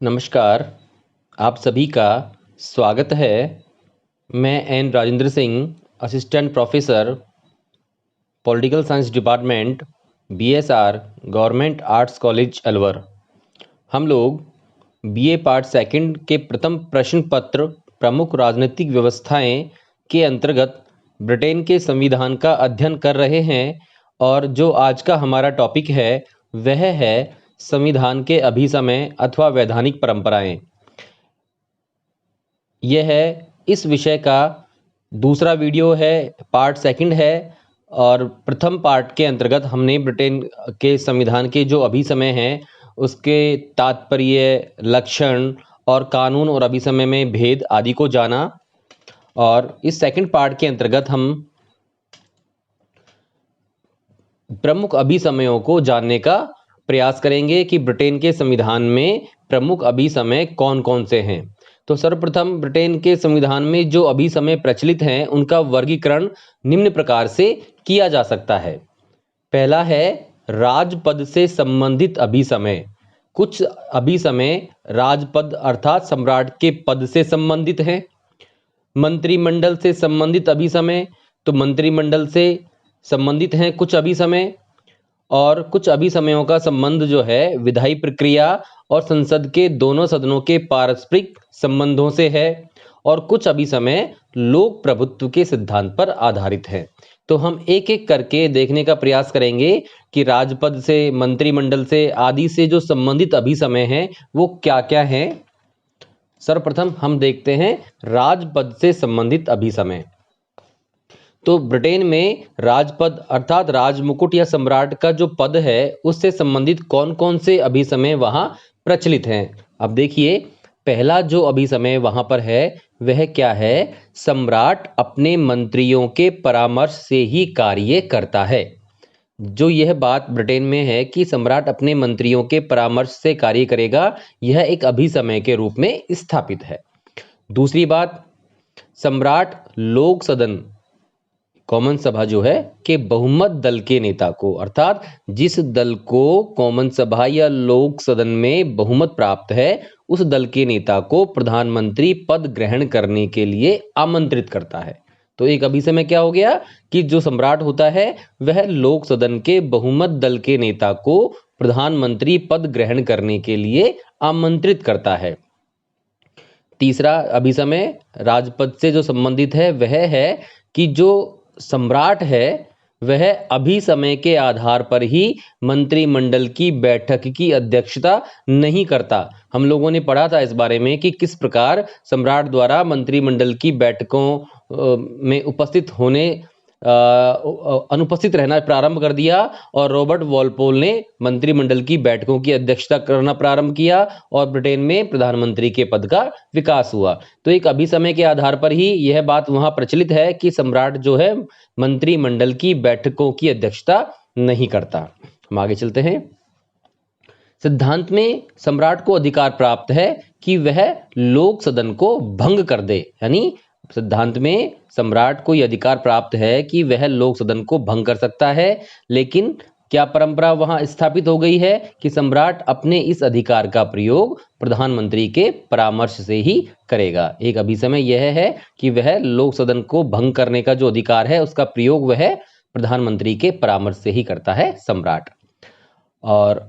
नमस्कार, आप सभी का स्वागत है। मैं N Rajendra Singh, assistant professor, political science department, BSR, government arts college Alwar. हम लोग बीए पार्ट सेकंड के प्रथम प्रश्न पत्र प्रमुख राजनीतिक व्यवस्थाएं के अंतर्गत ब्रिटेन के संविधान का अध्ययन कर रहे हैं और जो आज का हमारा टॉपिक है वह है संविधान के अभिसमय अथवा वैधानिक परंपराएं। यह है इस विषय का दूसरा वीडियो है, पार्ट सेकंड है। और प्रथम पार्ट के अंतर्गत हमने ब्रिटेन के संविधान के जो अभिसमय हैं उसके तात्पर्य, लक्षण और कानून और अभिसमय में भेद आदि को जाना। और इस सेकंड पार्ट के अंतर्गत हम प्रमुख अभिसमयों को जानने का प्रयास करेंगे कि ब्रिटेन के संविधान में प्रमुख अभिसमय कौन कौन से हैं। तो सर्वप्रथम ब्रिटेन के संविधान में जो अभिसमय प्रचलित हैं उनका वर्गीकरण निम्न प्रकार से किया जा सकता है। पहला है राजपद से संबंधित अभिसमय। कुछ अभिसमय राजपद अर्थात सम्राट के पद से संबंधित हैं। मंत्रिमंडल से संबंधित अभिसमय, तो मंत्रिमंडल से संबंधित हैं कुछ अभिसमय। और कुछ अभिसमयों का संबंध जो है विधायी प्रक्रिया और संसद के दोनों सदनों के पारस्परिक संबंधों से है। और कुछ अभिसमय लोक प्रभुत्व के सिद्धांत पर आधारित है। तो हम एक एक करके देखने का प्रयास करेंगे कि राजपद से, मंत्रिमंडल से आदि से जो संबंधित अभिसमय हैं वो क्या क्या हैं। सर्वप्रथम हम देखते हैं राजपद से संबंधित अभिसमय। तो ब्रिटेन में राजपद अर्थात राजमुकुट या सम्राट का जो पद है उससे संबंधित कौन कौन से अभिसमय वहां प्रचलित हैं। अब देखिए, पहला जो अभिसमय वहां पर है वह क्या है? सम्राट अपने मंत्रियों के परामर्श से ही कार्य करता है। जो यह बात ब्रिटेन में है कि सम्राट अपने मंत्रियों के परामर्श से कार्य करेगा, यह एक अभिसमय के रूप में स्थापित है। दूसरी बात, सम्राट लोक सदन, कॉमन सभा जो है कि बहुमत दल के नेता को, अर्थात जिस दल को कॉमन सभा या लोक सदन में बहुमत प्राप्त है उस दल के नेता को प्रधानमंत्री पद ग्रहण करने के लिए आमंत्रित करता है। तो एक अभिसमय क्या हो गया कि जो सम्राट होता है वह लोक सदन के बहुमत दल के नेता को प्रधानमंत्री पद ग्रहण करने के लिए आमंत्रित करता है। तीसरा अभिसमय राजपद से जो संबंधित है वह है कि जो सम्राट है वह अभिसमय के आधार पर ही मंत्रिमंडल की बैठक की अध्यक्षता नहीं करता। हम लोगों ने पढ़ा था इस बारे में कि किस प्रकार सम्राट द्वारा मंत्रिमंडल की बैठकों में अनुपस्थित रहना प्रारंभ कर दिया और रॉबर्ट वॉलपोल ने मंत्रिमंडल की बैठकों की अध्यक्षता करना प्रारंभ किया और ब्रिटेन में प्रधानमंत्री के पद का विकास हुआ। तो एक अभिसमय के आधार पर ही यह बात वहां प्रचलित है कि सम्राट जो है मंत्रिमंडल की बैठकों की अध्यक्षता नहीं करता। हम आगे चलते हैं। सिद्धांत में सम्राट को अधिकार प्राप्त है कि वह लोक सदन को भंग कर दे, यानी सिद्धांत में सम्राट को यह अधिकार प्राप्त है कि वह लोक सदन को भंग कर सकता है। लेकिन क्या परंपरा वहां स्थापित हो गई है कि सम्राट अपने इस अधिकार का प्रयोग प्रधानमंत्री के परामर्श से ही करेगा। एक अभिसमय यह है कि वह लोक सदन को भंग करने का जो अधिकार है उसका प्रयोग वह प्रधानमंत्री के परामर्श से ही करता है सम्राट। और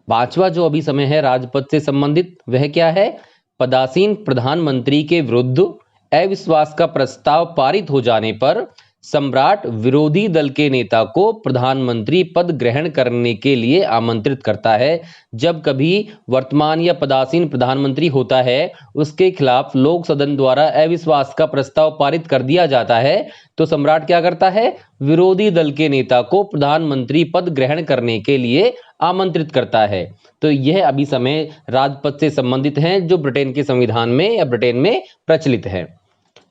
पांचवा जो अभिसमय है राजपद से संबंधित वह क्या है? पदासीन प्रधानमंत्री के विरुद्ध अविश्वास का प्रस्ताव पारित हो जाने पर सम्राट विरोधी दल के नेता को प्रधानमंत्री पद ग्रहण करने के लिए आमंत्रित करता है। जब कभी वर्तमान या पदासीन प्रधानमंत्री होता है उसके खिलाफ लोक सदन द्वारा अविश्वास का प्रस्ताव पारित कर दिया जाता है तो सम्राट क्या करता है? विरोधी दल के नेता को प्रधानमंत्री पद ग्रहण करने के लिए आमंत्रित करता है। तो यह अभिसमय राजपद से संबंधित हैं जो ब्रिटेन के संविधान में या ब्रिटेन में प्रचलित है।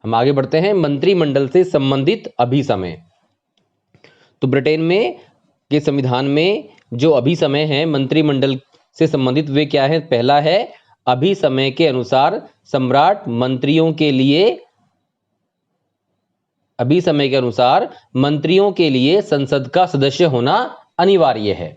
हम आगे बढ़ते हैं मंत्रिमंडल से संबंधित अभिसमय। तो ब्रिटेन में के संविधान में जो अभिसमय हैं मंत्रिमंडल से संबंधित वे क्या है? पहला है अभिसमय के अनुसार सम्राट मंत्रियों के लिए संसद का सदस्य होना अनिवार्य है।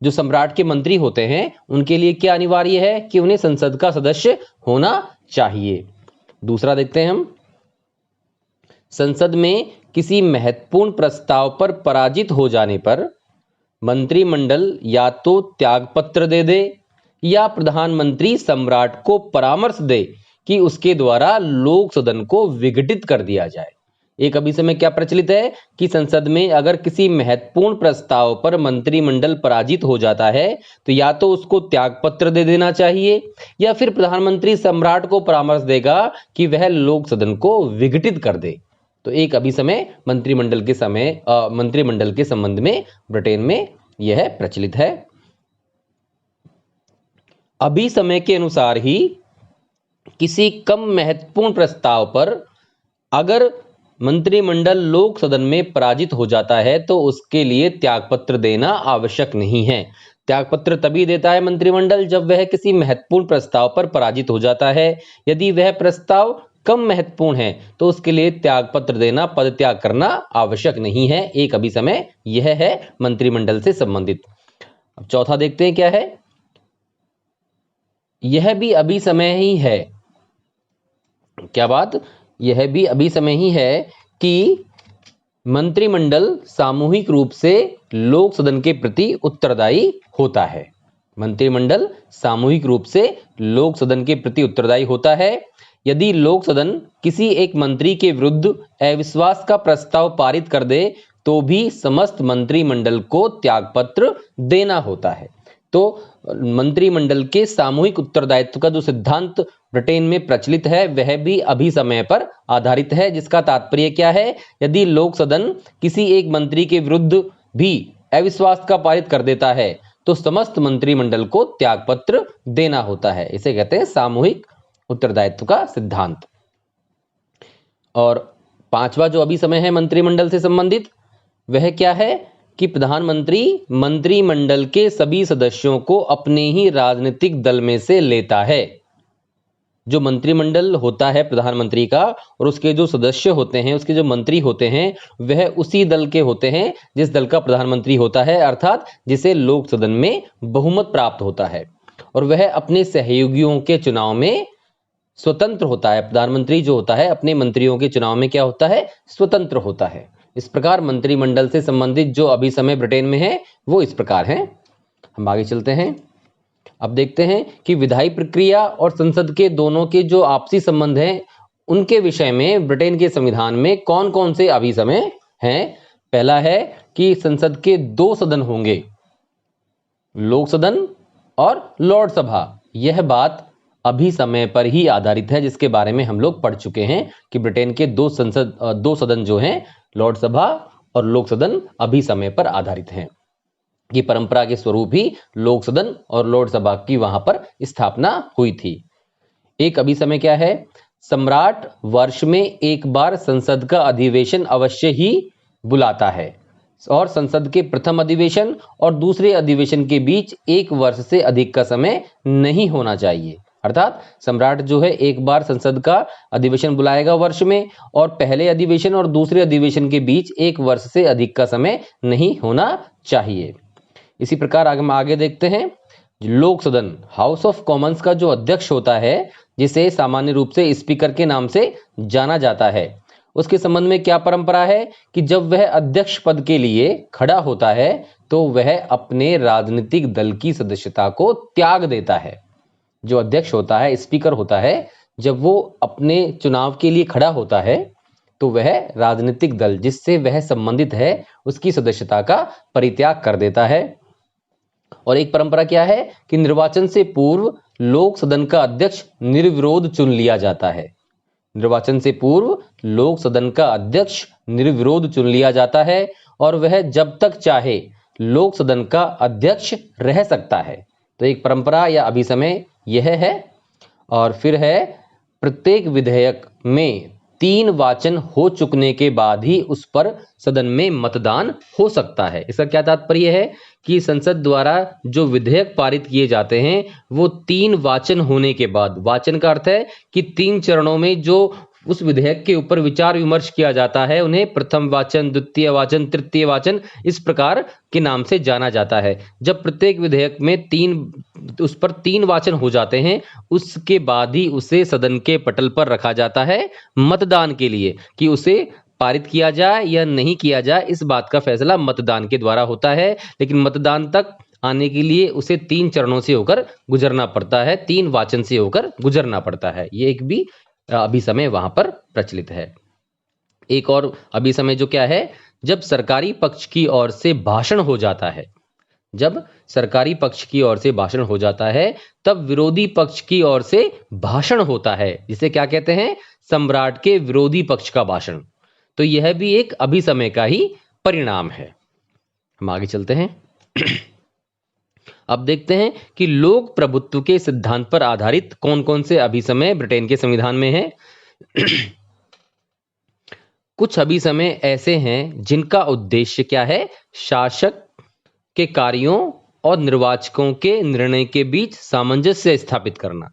जो सम्राट के मंत्री होते हैं उनके लिए क्या अनिवार्य है कि उन्हें संसद का सदस्य होना चाहिए। दूसरा देखते हैं हम, संसद में किसी महत्वपूर्ण प्रस्ताव पर पराजित हो जाने पर मंत्रिमंडल या तो त्यागपत्र दे दे या प्रधानमंत्री सम्राट को परामर्श दे कि उसके द्वारा लोक सदन को विघटित कर दिया जाए। एक अभी समय क्या प्रचलित है कि संसद में अगर किसी महत्वपूर्ण प्रस्ताव पर मंत्रिमंडल पराजित हो जाता है तो या तो उसको त्यागपत्र दे देना चाहिए या फिर प्रधानमंत्री सम्राट को परामर्श देगा कि वह लोक सदन को विघटित कर दे। तो एक अभी समय मंत्रिमंडल के संबंध में ब्रिटेन में यह प्रचलित है। अभी समय के अनुसार ही किसी कम महत्वपूर्ण प्रस्ताव पर अगर मंत्रिमंडल लोक सदन में पराजित हो जाता है तो उसके लिए त्यागपत्र देना आवश्यक नहीं है। त्यागपत्र तभी देता है मंत्रिमंडल जब वह किसी महत्वपूर्ण प्रस्ताव पर पराजित हो जाता है। यदि वह प्रस्ताव कम महत्वपूर्ण है तो उसके लिए त्यागपत्र देना, पदत्याग करना आवश्यक नहीं है। एक अभी समय यह है मंत्रिमंडल से संबंधित। अब चौथा देखते हैं क्या है, यह भी अभी समय ही है। क्या बात, यह भी अभी समय ही है कि मंत्रिमंडल सामूहिक रूप से लोक सदन के प्रति उत्तरदायी होता है। मंत्रिमंडल सामूहिक रूप से लोक सदन के प्रति उत्तरदायी होता है। यदि लोक सदन किसी एक मंत्री के विरुद्ध अविश्वास का प्रस्ताव पारित कर दे तो भी समस्त मंत्रिमंडल को त्यागपत्र देना होता है। तो मंत्रिमंडल के सामूहिक उत्तरदायित्व का जो सिद्धांत ब्रिटेन में प्रचलित है वह भी अभी समय पर आधारित है, जिसका तात्पर्य क्या है, यदि लोक सदन किसी एक मंत्री के विरुद्ध भी अविश्वास का पारित कर देता है तो समस्त मंत्रिमंडल को त्यागपत्र देना होता है। इसे कहते हैं सामूहिक उत्तरदायित्व का सिद्धांत। और पांचवा जो अभी समय है मंत्रिमंडल से संबंधित वह क्या है कि प्रधानमंत्री मंत्रिमंडल के सभी सदस्यों को अपने ही राजनीतिक दल में से लेता है। जो मंत्रिमंडल होता है प्रधानमंत्री का और उसके जो सदस्य होते हैं, उसके जो मंत्री होते हैं, वह उसी दल के होते हैं जिस दल का प्रधानमंत्री होता है, अर्थात जिसे लोक सदन में बहुमत प्राप्त होता है। और वह अपने सहयोगियों के चुनाव में स्वतंत्र होता है। प्रधानमंत्री जो होता है अपने मंत्रियों के चुनाव में क्या होता है, स्वतंत्र होता है। इस प्रकार मंत्रिमंडल से संबंधित जो अभी समय ब्रिटेन में है वो इस प्रकार है। हम आगे चलते हैं। अब देखते हैं कि विधायी प्रक्रिया और संसद के दोनों के जो आपसी संबंध हैं उनके विषय में ब्रिटेन के संविधान में कौन कौन से अभी समय हैं। पहला है कि संसद के 2 सदन होंगे, लोक सदन और लॉर्ड सभा। यह बात अभी समय पर ही आधारित है, जिसके बारे में हम लोग पढ़ चुके हैं कि ब्रिटेन के 2 सदन जो हैं, लॉर्ड सभा और लोक सदन, अभी समय पर आधारित हैं। कि परंपरा के स्वरूप ही लोक सदन और लॉर्ड सभा की वहां पर स्थापना हुई थी। एक अभी समय क्या है, सम्राट वर्ष में एक बार संसद का अधिवेशन अवश्य ही बुलाता है और संसद के प्रथम अधिवेशन और दूसरे अधिवेशन के बीच 1 वर्ष से अधिक का समय नहीं होना चाहिए। अर्थात सम्राट जो है एक बार संसद का अधिवेशन बुलाएगा वर्ष में और पहले अधिवेशन और दूसरे अधिवेशन के बीच 1 वर्ष से अधिक का समय नहीं होना चाहिए। इसी प्रकार आगे देखते हैं। लोक सदन हाउस ऑफ कॉमन्स का जो अध्यक्ष होता है, जिसे सामान्य रूप से स्पीकर के नाम से जाना जाता है, उसके संबंध में क्या परंपरा है कि जब वह अध्यक्ष पद के लिए खड़ा होता है तो वह अपने राजनीतिक दल की सदस्यता को त्याग देता है। जो अध्यक्ष होता है, स्पीकर होता है, जब वो अपने चुनाव के लिए खड़ा होता है तो वह राजनीतिक दल जिससे वह संबंधित है उसकी सदस्यता का परित्याग कर देता है। और एक परंपरा क्या है कि निर्वाचन से पूर्व लोक सदन का अध्यक्ष निर्विरोध चुन लिया जाता है। निर्वाचन से पूर्व लोक सदन का अध्यक्ष निर्विरोध चुन लिया जाता है और वह जब तक चाहे लोक सदन का अध्यक्ष रह सकता है। तो एक परंपरा या अभी समय यह है। और फिर है प्रत्येक विधेयक में 3 वाचन हो चुकने के बाद ही उस पर सदन में मतदान हो सकता है। इसका क्या तात्पर्य है कि संसद द्वारा जो विधेयक पारित किए जाते हैं वो 3 वाचन होने के बाद, वाचन का अर्थ है कि 3 चरणों में जो उस विधेयक के ऊपर विचार विमर्श किया जाता है, उन्हें प्रथम वाचन, द्वितीय वाचन, तृतीय वाचन इस प्रकार के नाम से जाना जाता है। जब प्रत्येक विधेयक में उस पर 3 वाचन हो जाते हैं, उसके बाद ही उसे सदन के पटल पर रखा जाता है मतदान के लिए कि उसे पारित किया जाए या नहीं किया जाए। इस बात का फैसला मतदान के द्वारा होता है, लेकिन मतदान तक आने के लिए उसे 3 चरणों से होकर गुजरना पड़ता है, 3 वाचन से होकर गुजरना पड़ता है। ये एक भी अभिसमय वहां पर प्रचलित है। एक और अभिसमय जो क्या है, जब सरकारी पक्ष की ओर से भाषण हो जाता है, जब सरकारी पक्ष की ओर से भाषण हो जाता है, तब विरोधी पक्ष की ओर से भाषण होता है, जिसे क्या कहते हैं, सम्राट के विरोधी पक्ष का भाषण। तो यह भी एक अभिसमय का ही परिणाम है। हम आगे चलते हैं। अब देखते हैं कि लोक प्रभुत्व के सिद्धांत पर आधारित कौन कौन से अभिसमय ब्रिटेन के संविधान में हैं। कुछ अभिसमय ऐसे हैं जिनका उद्देश्य क्या है, शासक के कार्यों और निर्वाचकों के निर्णय के बीच सामंजस्य स्थापित करना।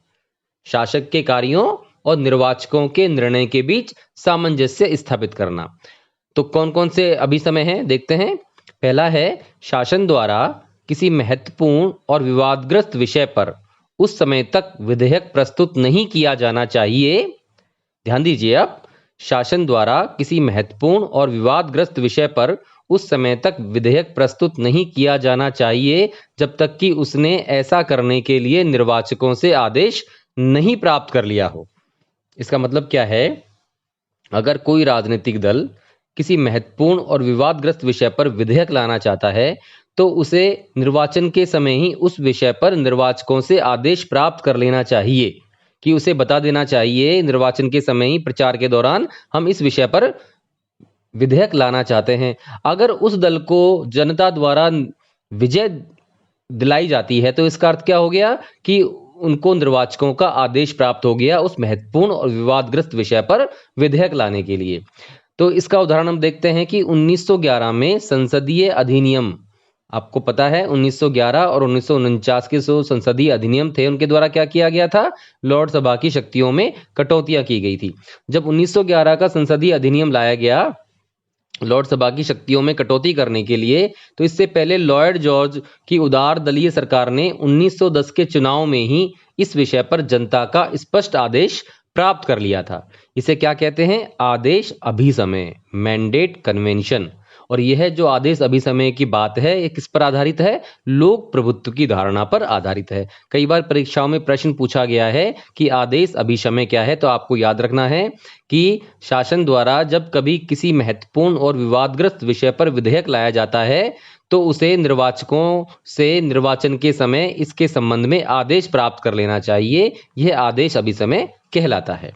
शासक के कार्यों और निर्वाचकों के निर्णय के बीच सामंजस्य स्थापित करना। तो कौन कौन से अभिसमय हैं देखते हैं। पहला है, शासन द्वारा किसी महत्वपूर्ण और विवादग्रस्त विषय पर उस समय तक विधेयक प्रस्तुत नहीं किया जाना चाहिए। ध्यान दीजिए, आप शासन द्वारा किसी महत्वपूर्ण और विवादग्रस्त विषय पर उस समय तक विधेयक प्रस्तुत नहीं किया जाना चाहिए जब तक कि उसने ऐसा करने के लिए निर्वाचकों से आदेश नहीं प्राप्त कर लिया हो। इसका मतलब क्या है, अगर कोई राजनीतिक दल किसी महत्वपूर्ण और विवादग्रस्त विषय पर विधेयक लाना चाहता है तो उसे निर्वाचन के समय ही उस विषय पर निर्वाचकों से आदेश प्राप्त कर लेना चाहिए, कि उसे बता देना चाहिए निर्वाचन के समय ही, प्रचार के दौरान, हम इस विषय पर विधेयक लाना चाहते हैं। अगर उस दल को जनता द्वारा विजय दिलाई जाती है तो इसका अर्थ क्या हो गया कि उनको निर्वाचकों का आदेश प्राप्त हो गया उस महत्वपूर्ण और विवादग्रस्त विषय पर विधेयक लाने के लिए। तो इसका उदाहरण हम देखते हैं कि 1911 में संसदीय अधिनियम, आपको पता है 1911 और 1949 के जो संसदीय अधिनियम थे उनके द्वारा क्या किया गया था, लॉर्ड सभा की शक्तियों में कटौतियां की गई थी। जब 1911 का संसदीय अधिनियम लाया गया लॉर्ड सभा की शक्तियों में कटौती करने के लिए, तो इससे पहले लॉर्ड जॉर्ज की उदार दलीय सरकार ने 1910 के चुनाव में ही इस विषय पर जनता का स्पष्ट आदेश प्राप्त कर लिया था। इसे क्या कहते हैं, आदेश अभिसमय, मैंडेट कन्वेंशन। और यह जो आदेश अभिसमय की बात है ये किस पर आधारित है, लोक प्रभुत्व की धारणा पर आधारित है। कई बार परीक्षाओं में प्रश्न पूछा गया है कि आदेश अभिसमय क्या है, तो आपको याद रखना है कि शासन द्वारा जब कभी किसी महत्वपूर्ण और विवादग्रस्त विषय पर विधेयक लाया जाता है तो उसे निर्वाचकों से निर्वाचन के समय इसके संबंध में आदेश प्राप्त कर लेना चाहिए। यह आदेश अभिसमय कहलाता है।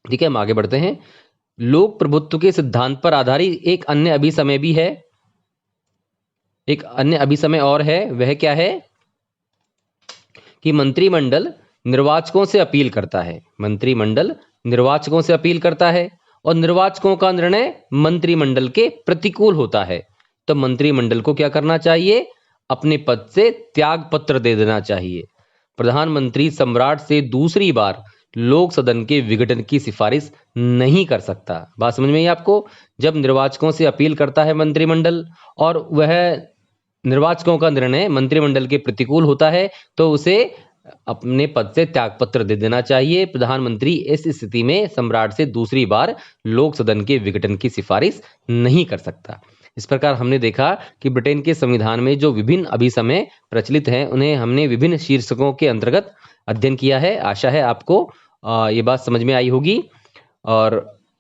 ठीक है, हम आगे बढ़ते हैं। लोक प्रभुत्व के सिद्धांत पर आधारित एक अन्य अभिसमय भी है, एक अन्य अभिसमय और है। वह क्या है कि मंत्रिमंडल निर्वाचकों से अपील करता है, मंत्रिमंडल निर्वाचकों से अपील करता है और निर्वाचकों का निर्णय मंत्रिमंडल के प्रतिकूल होता है। तो मंत्रिमंडल को क्या करना चाहिए, अपने पद से त्याग पत्र दे देना चाहिए। प्रधानमंत्री सम्राट से दूसरी बार लोक सदन के विघटन की सिफारिश नहीं कर सकता। बात समझ में आई आपको। जब निर्वाचकों से अपील करता है मंत्रिमंडल और वह निर्वाचकों का निर्णय मंत्रिमंडल के प्रतिकूल होता है तो उसे अपने पद से त्यागपत्र दे देना चाहिए। प्रधानमंत्री इस स्थिति में सम्राट से दूसरी बार लोक सदन के विघटन की सिफारिश नहीं कर सकता। इस प्रकार हमने देखा कि ब्रिटेन के संविधान में जो विभिन्न अभिसमय प्रचलित हैं उन्हें हमने विभिन्न शीर्षकों के अंतर्गत अध्ययन किया है। आशा है आपको ये बात समझ में आई होगी। और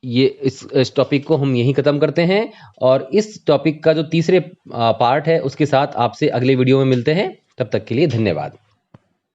ये इस टॉपिक को हम यहीं खत्म करते हैं और इस टॉपिक का जो तीसरे पार्ट है उसके साथ आपसे अगले वीडियो में मिलते हैं। तब तक के लिए धन्यवाद।